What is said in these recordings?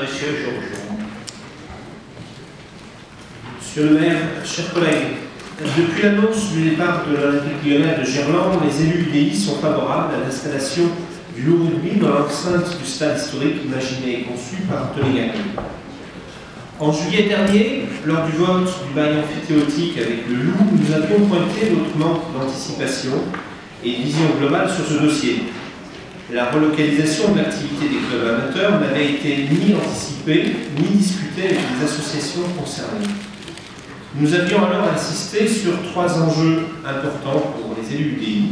Monsieur Georges. Monsieur le maire, chers collègues, depuis l'annonce du départ de l'Olympique lyonnais de Gerland, les élus UDI sont favorables à l'installation du loup rugby dans l'enceinte du stade historique imaginé et conçu par Tony Gagnon. En juillet dernier, lors du vote du bail amphithéotique avec le loup, nous avions pointé notre manque d'anticipation et de vision globale sur ce dossier. La relocalisation de l'activité des clubs amateurs n'avait été ni anticipée ni discutée avec les associations concernées. Nous avions alors insisté sur trois enjeux importants pour les élus UDI.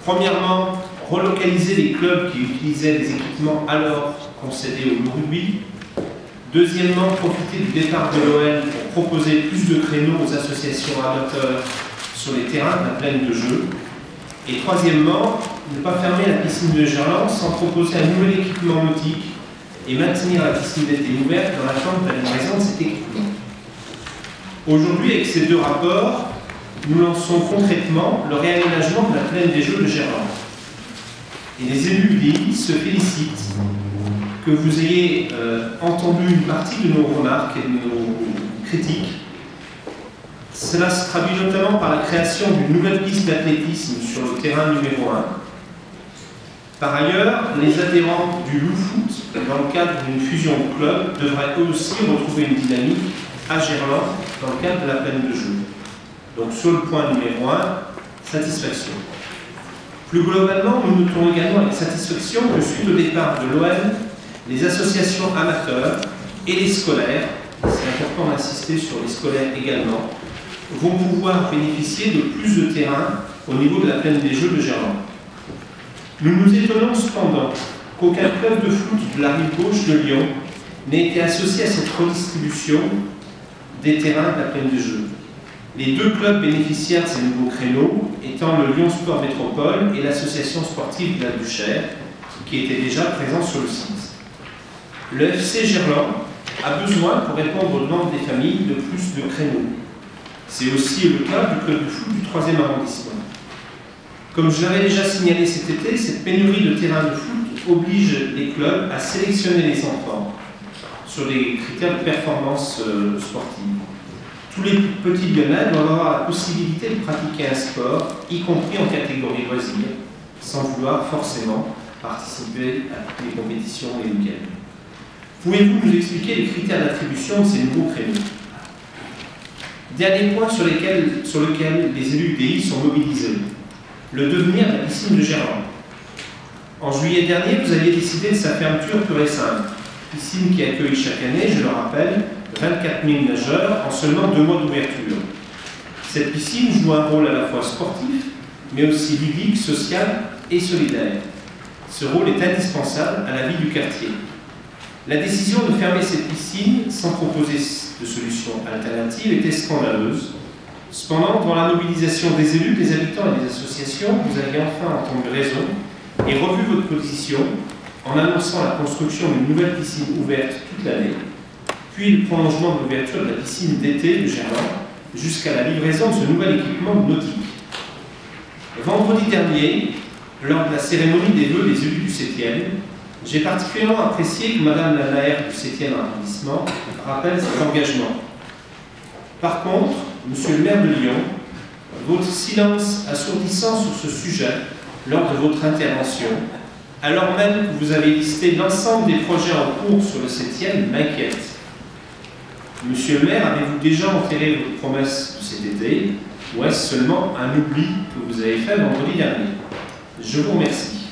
Premièrement, relocaliser les clubs qui utilisaient les équipements alors concédés au loup rugby. Deuxièmement, profiter du départ de l'OL pour proposer plus de créneaux aux associations amateurs sur les terrains de la plaine de jeu. Et troisièmement, ne pas fermer la piscine de Gerland sans proposer un nouvel équipement nautique et maintenir la piscine d'été ouverte dans l'attente de la livraison de cet équipement. Aujourd'hui, avec ces deux rapports, nous lançons concrètement le réaménagement de la plaine des Jeux de Gerland. Et les élus UDI se félicitent que vous ayez entendu une partie de nos remarques et de nos critiques. Cela se traduit notamment par la création d'une nouvelle piste d'athlétisme sur le terrain numéro 1. Par ailleurs, les adhérents du Loup Foot, dans le cadre d'une fusion au club, devraient eux aussi retrouver une dynamique à Gerland dans le cadre de la plaine de jeu. Donc sur le point numéro 1, satisfaction. Plus globalement, nous notons également avec satisfaction que suite au départ de l'OL, les associations amateurs et les scolaires, c'est important d'insister sur les scolaires également, vont pouvoir bénéficier de plus de terrain au niveau de la plaine des Jeux de Gerland. Nous nous étonnons cependant qu'aucun club de foot de la rive gauche de Lyon n'ait été associé à cette redistribution des terrains de la plaine des Jeux. Les deux clubs bénéficiaires de ces nouveaux créneaux étant le Lyon Sport Métropole et l'association sportive de la Duchère, qui étaient déjà présents sur le site. Le FC Gerland a besoin, pour répondre aux demandes des familles, de plus de créneaux. C'est aussi le cas du club de foot du 3e arrondissement. Comme je l'avais déjà signalé cet été, cette pénurie de terrains de foot oblige les clubs à sélectionner les enfants sur des critères de performance sportive. Tous les petits Lyonnais doivent avoir la possibilité de pratiquer un sport, y compris en catégorie loisirs, sans vouloir forcément participer à toutes les compétitions et week-ends. Pouvez-vous nous expliquer les critères d'attribution de ces nouveaux créneaux? Dernier point sur lequel les élus UDI sont mobilisés, le devenir de la piscine de Gerland. En juillet dernier, vous aviez décidé de sa fermeture pure et simple. Piscine qui accueille chaque année, je le rappelle, 24 000 nageurs en seulement 2 mois d'ouverture. Cette piscine joue un rôle à la fois sportif, mais aussi ludique, social et solidaire. Ce rôle est indispensable à la vie du quartier. La décision de fermer cette piscine sans proposer de solution alternative était scandaleuse. Cependant, dans la mobilisation des élus, des habitants et des associations, vous avez enfin entendu raison et revu votre position en annonçant la construction d'une nouvelle piscine ouverte toute l'année, puis le prolongement de l'ouverture de la piscine d'été de Gerland jusqu'à la livraison de ce nouvel équipement nautique. Vendredi dernier, lors de la cérémonie des vœux des élus du 7e, j'ai particulièrement apprécié que Madame la maire du 7e arrondissement rappelle cet engagement. Par contre, Monsieur le maire de Lyon, votre silence assourdissant sur ce sujet lors de votre intervention, alors même que vous avez listé l'ensemble des projets en cours sur le 7e, m'inquiète. Monsieur le maire, avez-vous déjà enterré votre promesse de cet été, ou est-ce seulement un oubli que vous avez fait vendredi dernier? Je vous remercie.